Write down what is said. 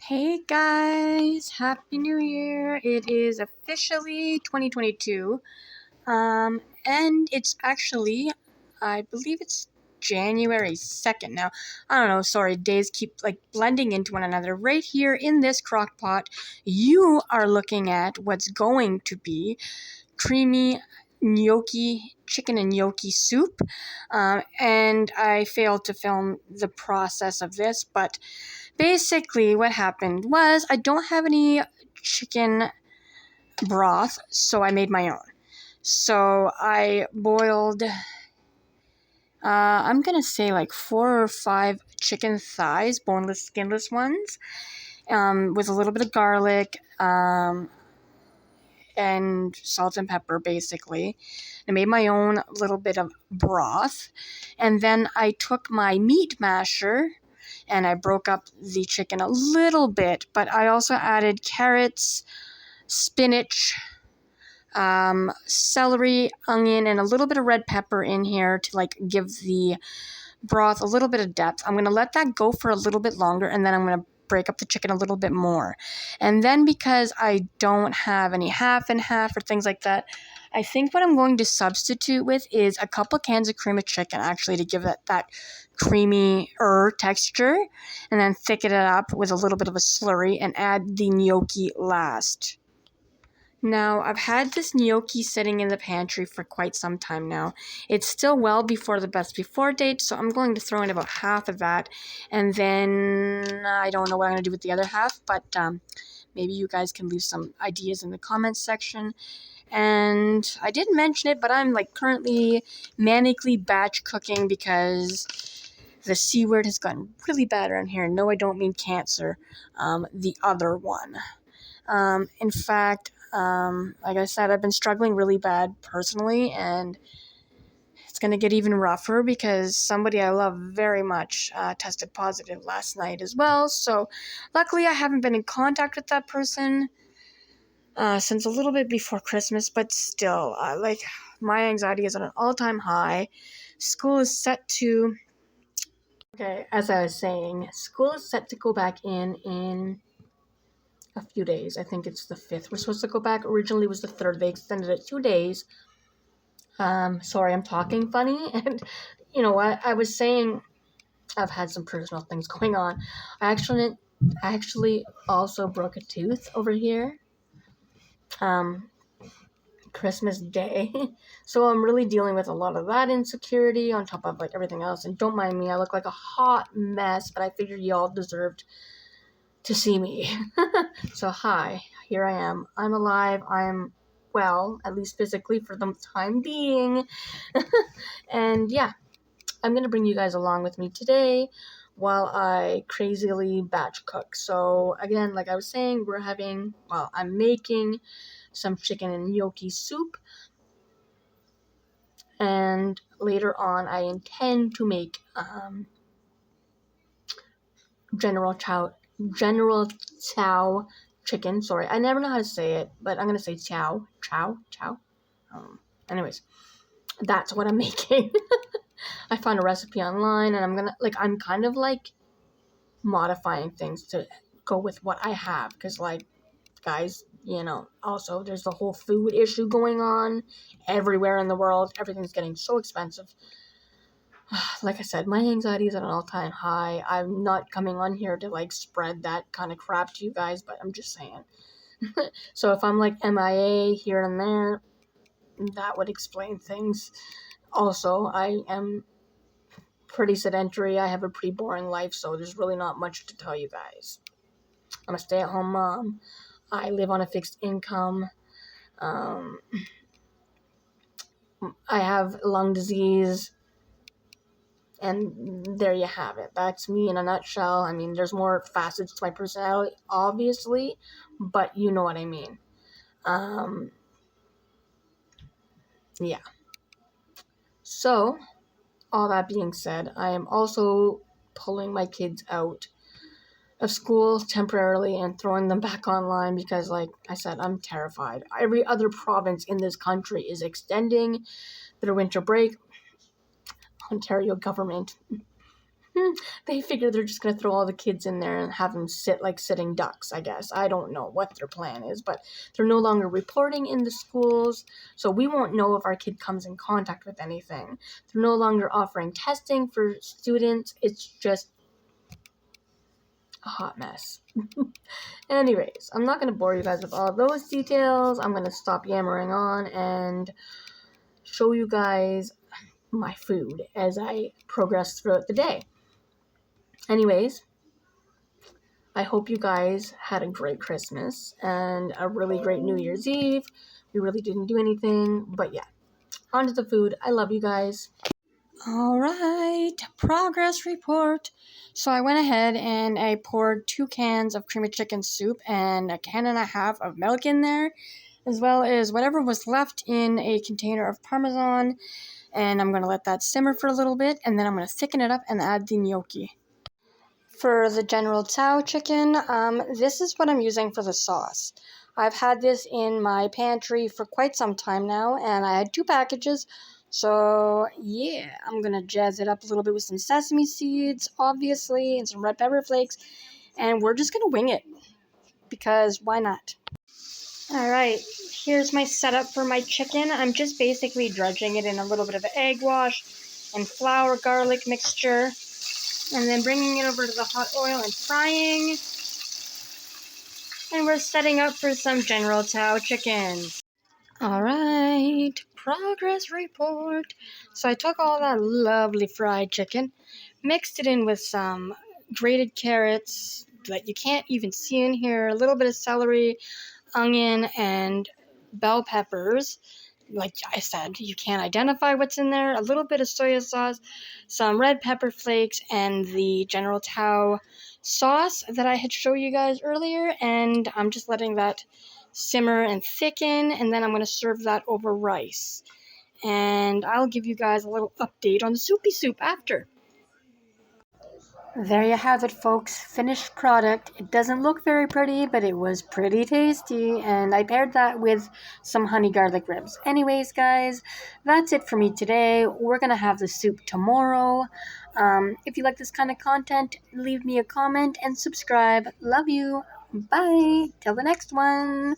Hey guys, Happy New Year. It is officially 2022. And it's actually, I believe it's January 2nd now. I don't know, sorry, days keep blending into one another. Right here in this crock pot, you are looking at what's going to be creamy gnocchi, chicken and gnocchi soup. And I failed to film the process of this, but basically what happened was I don't have any chicken broth, so I made my own. So I boiled, I'm gonna say 4 or 5 chicken thighs, boneless, skinless ones, with a little bit of garlic, and salt and pepper, basically. I made my own little bit of broth, and then I took my meat masher and I broke up the chicken a little bit, but I also added carrots, spinach, celery, onion, and a little bit of red pepper in here to give the broth a little bit of depth. I'm going to let that go for a little bit longer, and then I'm going to break up the chicken a little bit more. And then because I don't have any half and half or things like that, I think what I'm going to substitute with is a couple cans of cream of chicken, actually, to give it that creamy-er texture, and then thicken it up with a little bit of a slurry and add the gnocchi last. Now, I've had this gnocchi sitting in the pantry for quite some time now. It's still well before the best before date, so I'm going to throw in about half of that, and then I don't know what I'm going to do with the other half, but maybe you guys can leave some ideas in the comments section. And I didn't mention it, but I'm currently manically batch cooking because the C word has gotten really bad around here. No, I don't mean cancer, the other one. In fact, like I said, I've been struggling really bad personally, and it's going to get even rougher because somebody I love very much tested positive last night as well. So luckily I haven't been in contact with that person since a little bit before Christmas, but still, my anxiety is at an all-time high. School is set to... Okay, as I was saying, school is set to go back in a few days. I think it's the 5th. We're supposed to go back. Originally it was the 3rd. They extended it 2 days. Sorry, I'm talking funny. And you know what? I was saying I've had some personal things going on. I actually also broke a tooth over here. Christmas Day. So I'm really dealing with a lot of that insecurity on top of everything else. And don't mind me, I look like a hot mess, but I figured y'all deserved to see me. So hi, here I am. I'm alive. I'm well, at least physically for the time being. And yeah, I'm going to bring you guys along with me today while I crazily batch cook. So again, like I was saying, I'm making some chicken and gnocchi soup. And later on, I intend to make General Tso chicken. Sorry, I never know how to say it, but I'm gonna say chow. Anyways, that's what I'm making. I found a recipe online, and I'm kind of modifying things to go with what I have, because guys, also there's the whole food issue going on everywhere in the world. Everything's getting so expensive. Like I said, my anxiety is at an all-time high. I'm not coming on here to spread that kind of crap to you guys, but I'm just saying. So if I'm MIA here and there, that would explain things. Also, I am pretty sedentary. I have a pretty boring life, so there's really not much to tell you guys. I'm a stay-at-home mom. I live on a fixed income. I have lung disease. And there you have it. That's me in a nutshell. I mean, there's more facets to my personality, obviously, but you know what I mean. Yeah. So, all that being said, I am also pulling my kids out of school temporarily and throwing them back online because, like I said, I'm terrified. Every other province in this country is extending their winter break. Ontario government. They figure they're just going to throw all the kids in there and have them sit like sitting ducks, I guess. I don't know what their plan is, but they're no longer reporting in the schools, so we won't know if our kid comes in contact with anything. They're no longer offering testing for students. It's just a hot mess. Anyways, I'm not going to bore you guys with all those details. I'm going to stop yammering on and show you guys my food as I progress throughout the day. Anyways, I hope you guys had a great Christmas and a really great New Year's Eve. We really didn't do anything, but yeah. On to the food. I love you guys. All right, progress report. So I went ahead and I poured 2 cans of creamy chicken soup and a can and a half of milk in there, as well as whatever was left in a container of Parmesan. And I'm going to let that simmer for a little bit, and then I'm going to thicken it up and add the gnocchi. For the General Tso chicken, this is what I'm using for the sauce. I've had this in my pantry for quite some time now, and I had 2 packages. So, yeah, I'm going to jazz it up a little bit with some sesame seeds, obviously, and some red pepper flakes. And we're just going to wing it, because why not? Alright, here's my setup for my chicken. I'm just basically dredging it in a little bit of egg wash and flour garlic mixture. And then bringing it over to the hot oil and frying. And we're setting up for some General Tso chicken. Alright, progress report. So I took all that lovely fried chicken, mixed it in with some grated carrots that you can't even see in here, a little bit of celery, onion, and bell peppers. Like I said, you can't identify what's in there. A little bit of soy sauce, some red pepper flakes, and the General Tso sauce that I had showed you guys earlier. And I'm just letting that simmer and thicken, and then I'm going to serve that over rice. And I'll give you guys a little update on the soupy soup after. There you have it, folks. Finished product. It doesn't look very pretty, but it was pretty tasty, and I paired that with some honey garlic ribs. Anyways, guys, that's it for me today. We're going to have the soup tomorrow. If you like this kind of content, leave me a comment and subscribe. Love you. Bye. Till the next one.